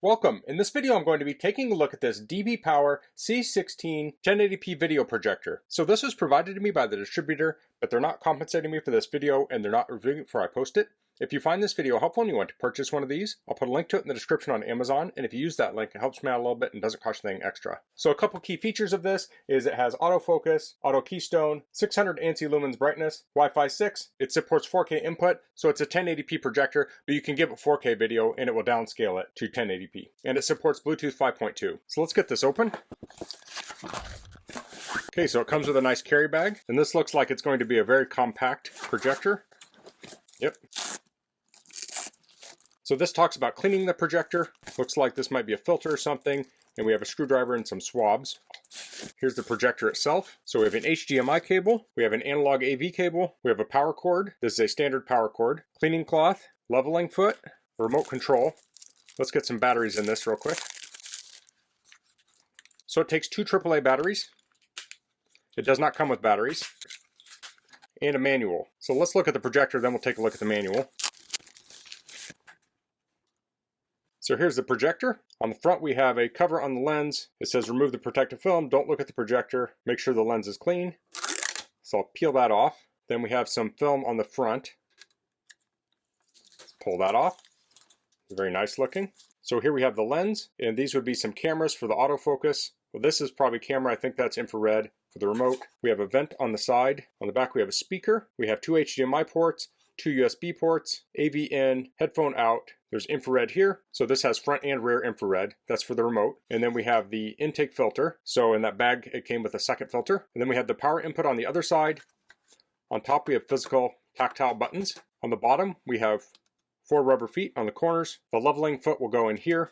Welcome. In this video I'm going to be taking a look at this DBPower C16 1080p video projector. So this was provided to me by the distributor, but they're not compensating me for this video and they're not reviewing it before I post it. If you find this video helpful and you want to purchase one of these, I'll put a link to it in the description on Amazon, and if you use that link, it helps me out a little bit and doesn't cost you anything extra. So a couple key features of this is it has autofocus, auto keystone, 600 ANSI lumens brightness, Wi-Fi 6, it supports 4K input, so it's a 1080p projector, but you can give it 4K video and it will downscale it to 1080p. And it supports Bluetooth 5.2. So let's get this open. Okay, so it comes with a nice carry bag, and this looks like it's going to be a very compact projector. Yep. So this talks about cleaning the projector. Looks like this might be a filter or something, and we have a screwdriver and some swabs. Here's the projector itself. So we have an HDMI cable, we have an analog AV cable, we have a power cord. This is a standard power cord. Cleaning cloth, leveling foot, remote control. Let's get some batteries in this real quick. So it takes two AAA batteries. It does not come with batteries. And a manual. So let's look at the projector, then we'll take a look at the manual. So here's the projector. On the front we have a cover on the lens. It says remove the protective film, don't look at the projector, make sure the lens is clean. So I'll peel that off. Then we have some film on the front. Let's pull that off. It's very nice looking. So here we have the lens, and these would be some cameras for the autofocus. Well, this is probably camera, I think that's infrared for the remote. We have a vent on the side. On the back we have a speaker. We have two HDMI ports, two USB ports, AV in, headphone out. There's infrared here. So this has front and rear infrared. That's for the remote. And then we have the intake filter. So in that bag, it came with a second filter. And then we have the power input on the other side. On top, we have physical tactile buttons. On the bottom, we have 4 rubber feet on the corners. The leveling foot will go in here.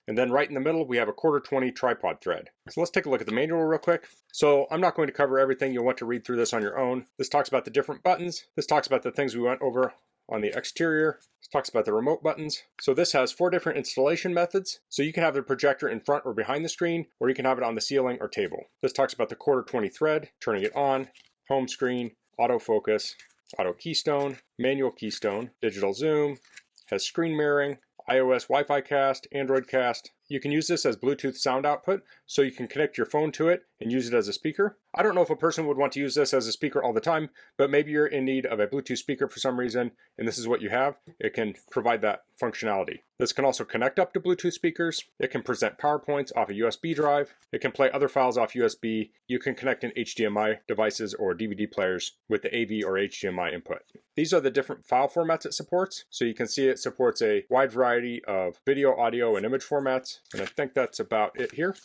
And then right in the middle, we have a 1/4-20 tripod thread. So let's take a look at the manual real quick. So I'm not going to cover everything. You'll want to read through this on your own. This talks about the different buttons. This talks about the things we went over on the exterior. This talks about the remote buttons. So this has 4 different installation methods. So you can have the projector in front or behind the screen, or you can have it on the ceiling or table. This talks about the 1/4-20 thread, turning it on, home screen, autofocus, auto keystone, manual keystone, digital zoom, has screen mirroring, iOS Wi-Fi Cast, Android Cast. You can use this as Bluetooth sound output, so you can connect your phone to it and use it as a speaker. I don't know if a person would want to use this as a speaker all the time, but maybe you're in need of a Bluetooth speaker for some reason, and this is what you have. It can provide that functionality. This can also connect up to Bluetooth speakers. It can present PowerPoints off a USB drive. It can play other files off USB. You can connect in HDMI devices or DVD players with the AV or HDMI input. These are the different file formats it supports. So you can see it supports a wide variety of video, audio, and image formats. And I think that's about it here.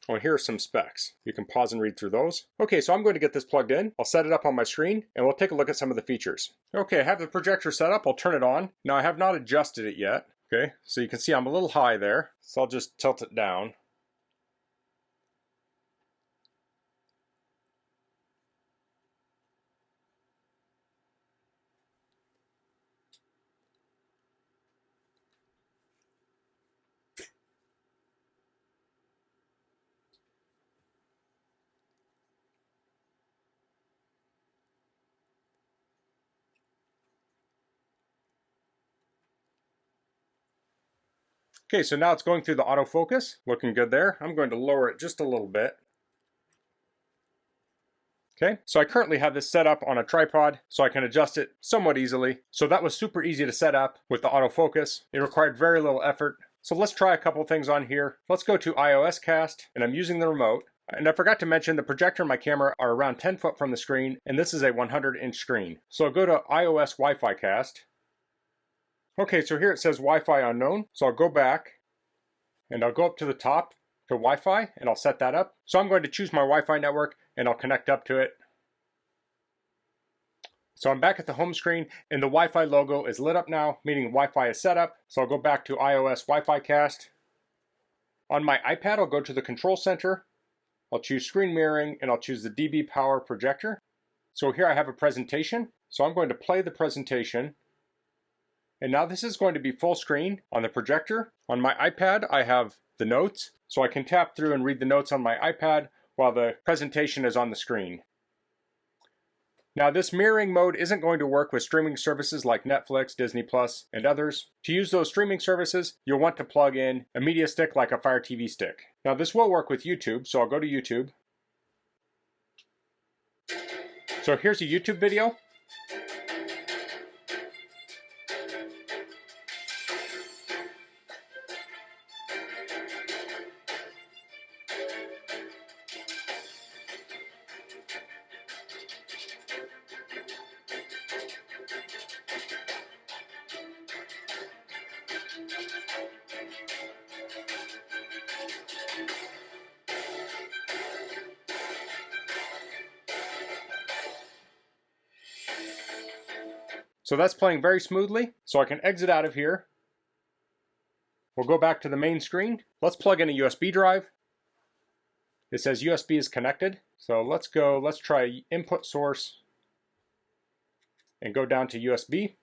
Oh, and here are some specs. You can pause and read through those. Okay, so I'm going to get this plugged in. I'll set it up on my screen and we'll take a look at some of the features. Okay, I have the projector set up. I'll turn it on. Now I have not adjusted it yet. Okay, so you can see I'm a little high there. So I'll just tilt it down. Okay, so now it's going through the autofocus. Looking good there. I'm going to lower it just a little bit. Okay, so I currently have this set up on a tripod, so I can adjust it somewhat easily. So that was super easy to set up with the autofocus. It required very little effort. So let's try a couple things on here. Let's go to iOS Cast, and I'm using the remote. And I forgot to mention the projector and my camera are around 10 foot from the screen, and this is a 100-inch screen. So I'll go to iOS Wi-Fi Cast. Okay, so here it says Wi-Fi unknown. So I'll go back and I'll go up to the top to Wi-Fi and I'll set that up. So I'm going to choose my Wi-Fi network and I'll connect up to it. So I'm back at the home screen and the Wi-Fi logo is lit up now, meaning Wi-Fi is set up. So I'll go back to iOS Wi-Fi Cast. On my iPad, I'll go to the control center. I'll choose screen mirroring and I'll choose the DBPower projector. So here I have a presentation. So I'm going to play the presentation. And now this is going to be full screen on the projector. On my iPad, I have the notes, so I can tap through and read the notes on my iPad while the presentation is on the screen. Now this mirroring mode isn't going to work with streaming services like Netflix, Disney Plus, and others. To use those streaming services, you'll want to plug in a media stick like a FireTV stick. Now this will work with YouTube, so I'll go to YouTube. So here's a YouTube video. So that's playing very smoothly, so I can exit out of here. We'll go back to the main screen. Let's plug in a USB drive. It says USB is connected. So let's try input source and go down to USB.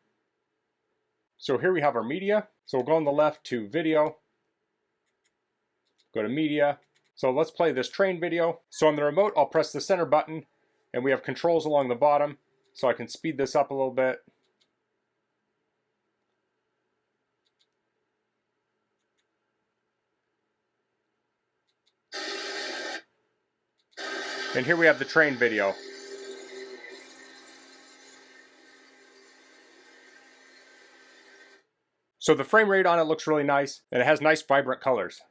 So here we have our media. So we'll go on the left to video, go to media. So let's play this train video. So on the remote, I'll press the center button and we have controls along the bottom. So I can speed this up a little bit. And here we have the train video. So the frame rate on it looks really nice, and it has nice vibrant colors.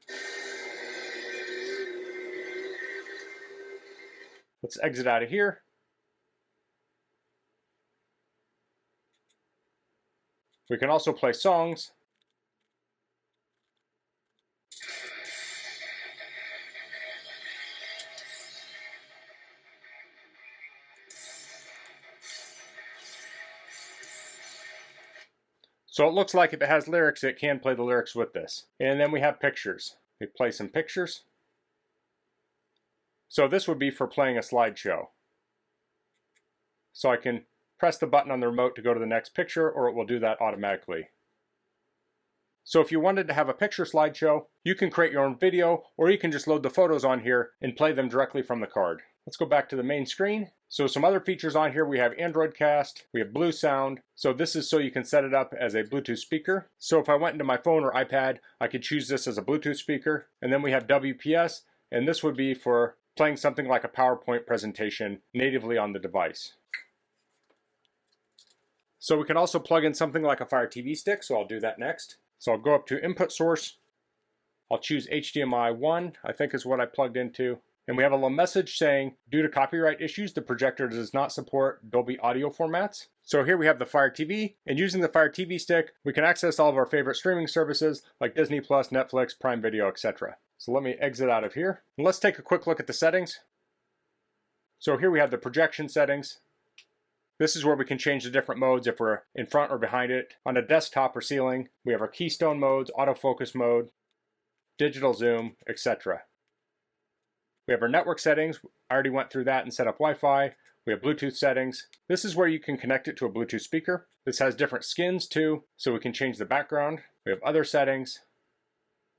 Let's exit out of here. We can also play songs. So it looks like if it has lyrics, it can play the lyrics with this. And then we have pictures. We play some pictures. So this would be for playing a slideshow. So I can press the button on the remote to go to the next picture, or it will do that automatically. So if you wanted to have a picture slideshow, you can create your own video, or you can just load the photos on here and play them directly from the card. Let's go back to the main screen. So some other features on here, we have Android Cast, we have Blue Sound. So this is so you can set it up as a Bluetooth speaker. So if I went into my phone or iPad, I could choose this as a Bluetooth speaker. And then we have WPS, and this would be for playing something like a PowerPoint presentation natively on the device. So we can also plug in something like a FireTV stick, so I'll do that next. So I'll go up to input source. I'll choose HDMI 1, I think is what I plugged into. And we have a little message saying, due to copyright issues, the projector does not support Dolby audio formats. So here we have the FireTV, and using the FireTV stick, we can access all of our favorite streaming services like Disney Plus, Netflix, Prime Video, etc. So let me exit out of here. And let's take a quick look at the settings. So here we have the projection settings. This is where we can change the different modes if we're in front or behind it. On a desktop or ceiling, we have our keystone modes, autofocus mode, digital zoom, etc. We have our network settings. I already went through that and set up Wi-Fi. We have Bluetooth settings. This is where you can connect it to a Bluetooth speaker. This has different skins too, so we can change the background. We have other settings.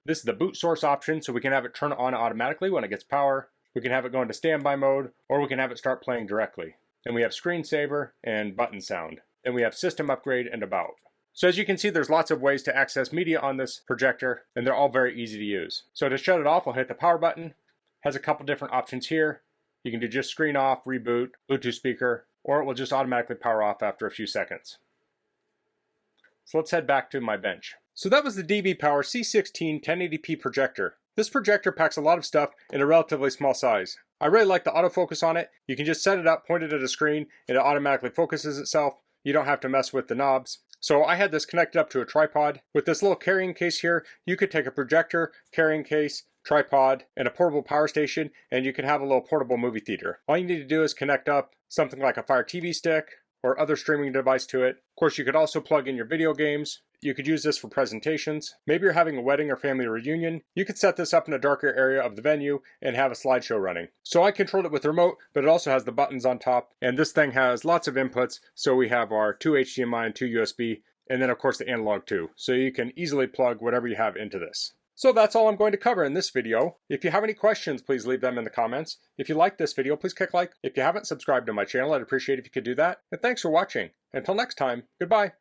This is the boot source option, so we can have it turn on automatically when it gets power. We can have it go into standby mode, or we can have it start playing directly. And we have screensaver and button sound. And we have system upgrade and about. So as you can see, there's lots of ways to access media on this projector, and they're all very easy to use. So to shut it off, I'll hit the power button. Has a couple different options here. You can do just screen off, reboot, Bluetooth speaker, or it will just automatically power off after a few seconds. So let's head back to my bench. So that was the DBPower C16 1080p projector. This projector packs a lot of stuff in a relatively small size. I really like the autofocus on it. You can just set it up, point it at a screen, and it automatically focuses itself. You don't have to mess with the knobs. So I had this connected up to a tripod. With this little carrying case here, you could take a projector, carrying case, tripod, and a portable power station, and you can have a little portable movie theater. All you need to do is connect up something like a FireTV stick or other streaming device to it. Of course, you could also plug in your video games. You could use this for presentations. Maybe you're having a wedding or family reunion. You could set this up in a darker area of the venue and have a slideshow running. So I controlled it with the remote, but it also has the buttons on top. And this thing has lots of inputs. So we have our 2 HDMI and 2 USB, and then of course the analog too. So you can easily plug whatever you have into this. So that's all I'm going to cover in this video. If you have any questions, please leave them in the comments. If you like this video, please click like. If you haven't subscribed to my channel, I'd appreciate if you could do that. And thanks for watching. Until next time, goodbye.